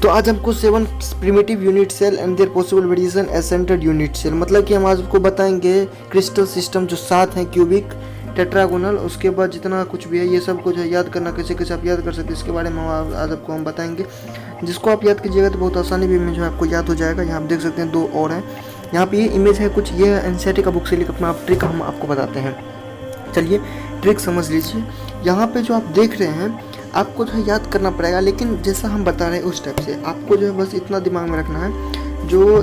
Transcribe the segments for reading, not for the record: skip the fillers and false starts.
तो आज हमको 7 primitive unit cell and their possible variation accented unit cell, मतलब कि हम आज आपको बताएंगे क्रिस्टल सिस्टम जो 7 हैं, क्यूबिक, टेट्रागोनल, उसके बाद जितना कुछ भी है ये सब कुछ है, याद करना कैसे कैसे आप याद कर सकते हैं इसके बारे में आज आपको हम बताएंगे। जिसको आप याद कीजिएगा तो बहुत आसानी भी में जो है आपको याद हो जाएगा। यहाँ आप देख सकते हैं 2 और हैं, यहाँ पे ये इमेज है कुछ, ये एनसीईआरटी का बुक से लेकर अपना ट्रिक हम आपको बताते हैं। चलिए ट्रिक समझ लीजिए। यहाँ पे जो आप देख रहे हैं आपको जो है याद करना पड़ेगा, लेकिन जैसा हम बता रहे हैं उस टाइप से आपको जो है बस इतना दिमाग में रखना है। जो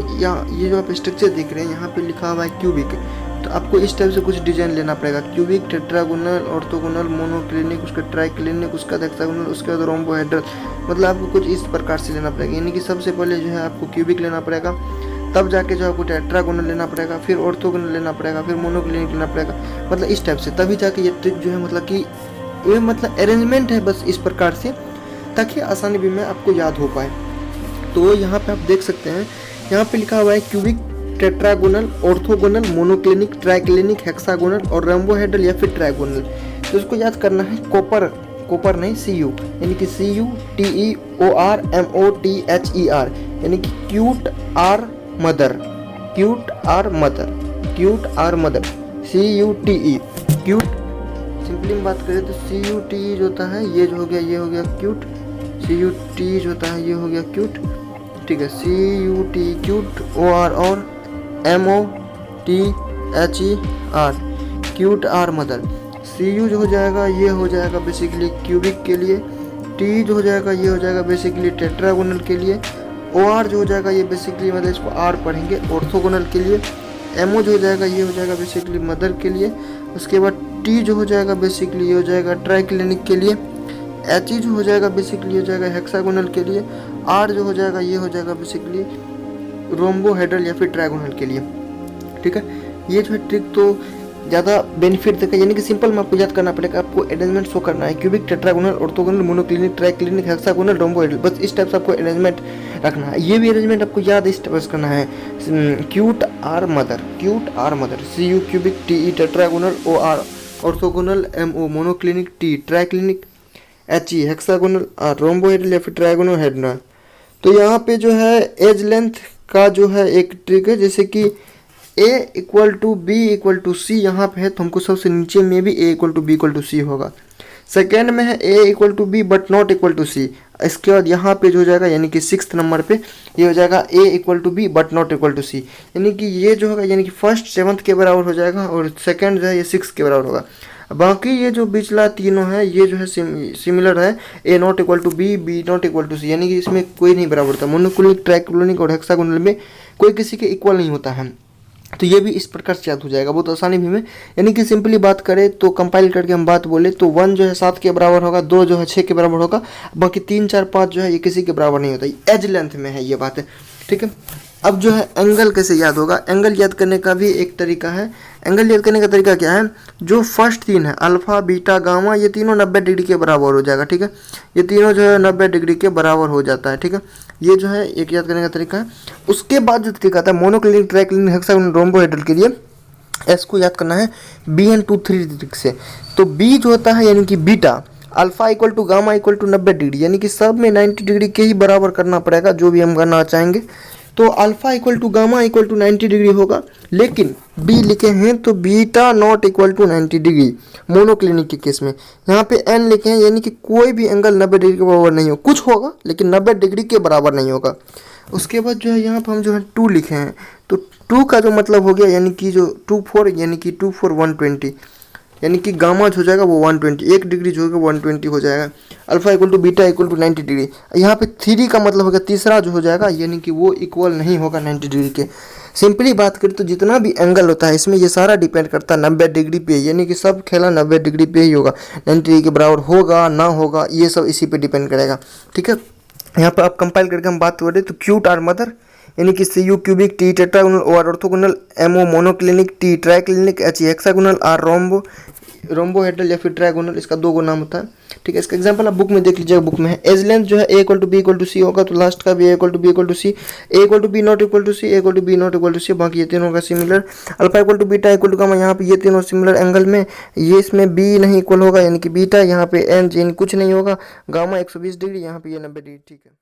ये जो आप स्ट्रक्चर देख रहे हैं यहाँ पे लिखा हुआ है क्यूबिक, तो आपको इस टाइप से कुछ डिजाइन लेना पड़ेगा। क्यूबिक, टेट्रागोनल, ऑर्थोगोनल, मोनोक्लिनिक, उसका ट्राइक्लिनिक, उसका हेक्सागोनल, उसके बाद रोम्बोहेड्रल, मतलब आपको कुछ इस प्रकार से लेना पड़ेगा। यानी कि सबसे पहले जो है आपको क्यूबिक लेना पड़ेगा, तब जाके जो आपको टेट्रागोनल लेना पड़ेगा, फिर ऑर्थोगोनल लेना पड़ेगा, फिर मोनोक्लिनिक लेना पड़ेगा, मतलब इस टाइप से, तभी जाके ये ट्रिक जो है मतलब कि ये मतलब अरेंजमेंट है बस इस प्रकार से, ताकि आसानी भी में आपको याद हो पाए। तो यहाँ पे आप देख सकते हैं यहाँ पे लिखा हुआ है cubic, tetragonal, orthogonal, monoclinic, triclinic, hexagonal और रोम्बोहेड्रल या फिर ट्राइगोनल। तो इसको याद करना है कॉपर नहीं CU, यानी कि CUTEORMOTHER, यानी कि cute or mother, CUTE, cute. Simply में बात करें तो CUTE जो होता है ये जो हो गया, ये हो गया क्यूट। CUTE जो होता है ये हो गया क्यूट, ठीक है। CUTE क्यूट, OR और MOTHER, cute or mother. CU जो हो जाएगा ये हो जाएगा बेसिकली क्यूबिक के लिए, T जो हो जाएगा ये हो जाएगा बेसिकली टेट्रागोनल के लिए, OR जो हो जाएगा ये बेसिकली मतलब इसको R पढ़ेंगे ऑर्थोगोनल के लिए, MO जो हो जाएगा ये हो जाएगा बेसिकली मदर के लिए, उसके बाद T जो हो जाएगा बेसिकली ये हो जाएगा ट्राइक्लिनिक के लिए, HE जो हो जाएगा बेसिकली हो जाएगा हेक्सागोनल के लिए, R जो हो जाएगा ये हो जाएगा बेसिकली रोम्बोहेड्रल या फिर ट्राइगोनल के लिए, ठीक है। ये जो है ट्रिक तो ज़्यादा बेनिफिट देगा, यानी कि सिंपल में आपको याद करना पड़ेगा, आपको अरेंजमेंट शो करना है cubic, tetragonal, orthogonal, monoclinic, triclinic, hexagonal, rhombohedral, बस इस टाइप से आपको अरेंजमेंट रखना है। ये भी अरेंजमेंट आपको याद इस टाइप से करना है, cute or mother, CU cubic, TE tetragonal, OR orthogonal, MO monoclinic, T triclinic, HE hexagonal, R rhombohedral या फिर ट्राइगोनोहेड्रल। तो यहाँ पे जो है एज लेंथ का जो है एक ट्रिक है, जैसे कि A = B = C यहाँ पे है, तो हमको सबसे नीचे में भी A = B = C होगा। सेकेंड में है A = B but not = C। इसके बाद यहाँ पे जो हो जाएगा यानी कि 6th नंबर पे ये हो जाएगा A = B but not = C, यानी कि ये जो होगा यानी कि फर्स्ट 7th के बराबर हो जाएगा और सेकेंड जो है ये 6th के बराबर होगा। बाकी ये जो पिछला तीनों है ये जो है सिमिलर है, A ≠ B, B ≠ C, यानी कि इसमें कोई नहीं बराबर होता। मोनोक्लिनिक, ट्राइक्लिनिक और हेक्सागोनल में कोई किसी के इक्वल नहीं होता है। तो ये भी इस प्रकार से याद हो जाएगा बहुत आसानी भी में। यानी कि सिंपली बात करें तो कंपाइल करके हम बात बोले तो 1 जो है 7 के बराबर होगा, 2 जो है 6 के बराबर होगा, बाकी 3, 4, 5 जो है ये किसी के बराबर नहीं होता। एज लेंथ में है ये बात है, ठीक है। अब जो है एंगल कैसे याद होगा, एंगल याद करने का भी एक तरीका है। एंगल याद करने का तरीका क्या है, जो फर्स्ट 3 है अल्फा, बीटा, गामा, ये तीनों 90 डिग्री के बराबर हो जाएगा, ठीक है। ये तीनों जो है 90 डिग्री के बराबर हो जाता है, ठीक है। ये जो है एक याद करने का तरीका है। उसके बाद जो तरीका आता है मोनोक्लिनिक, ट्राइक्लिनिक, हेक्सागोनल, रोम्बोहेड्रल के लिए एस को याद करना है BN23 ट्रिक से। तो B जो होता है यानी कि बीटा, अल्फा = गामा = 90 डिग्री, यानी कि सब में 90 डिग्री के ही बराबर करना पड़ेगा जो भी हम करना चाहेंगे। तो अल्फा = गामा = 90 डिग्री होगा, लेकिन B लिखे हैं तो बीटा नॉट = 90 डिग्री मोनोक्लिनिक के केस में। यहाँ पे N लिखे हैं यानी कि कोई भी एंगल 90 डिग्री के बराबर नहीं हो, कुछ होगा लेकिन 90 डिग्री के बराबर नहीं होगा। उसके बाद जो है यहाँ पर हम जो है 2 लिखे हैं, तो 2 का जो मतलब हो गया यानी कि जो 24 यानी कि 2 4 120, यानी कि गामा जो हो जाएगा वो 120, 1 डिग्री जो होगा 120 हो जाएगा। Alpha = beta = 90 degree. यहाँ पे 3 का मतलब होगा तीसरा जो हो जाएगा यानी कि वो इक्वल नहीं होगा 90 डिग्री के। सिंपली बात करें तो जितना भी एंगल होता है इसमें ये सारा डिपेंड करता है 90 डिग्री पे, यानी कि सब खेला 90 डिग्री पे ही होगा। 90 डिग्री के बराबर होगा ना होगा ये सब इसी पे डिपेंड करेगा, ठीक है। यहाँ पर आप कंपाइल करके हम बात करें तो क्यूट आर मदर यानी कि CU cubic, T tetragonal, OR orthogonal, MO monoclinic, T triclinic, HE hexagonal, R rhombohedral या फिर ट्राइगोनल, इसका 2 नाम होता है, ठीक है। इसका एग्जांपल आप बुक में देख लीजिएगा, बुक में है। एज लेंथ जो है A = B = C होगा, तो लास्ट का भी A = B = C, A = B ≠ C, A = B ≠ C, बाकी ये तीनों का सिमिलर। अल्फा = बीटा = गामा, यहाँ पे ये तीनों सिमिलर एंगल में, ये इसमें B नहीं इक्वल होगा यानी कि बीटा, यहाँ पे N कुछ नहीं होगा, गामा 120 डिग्री, यहाँ पे ये 90 डिग्री, ठीक है।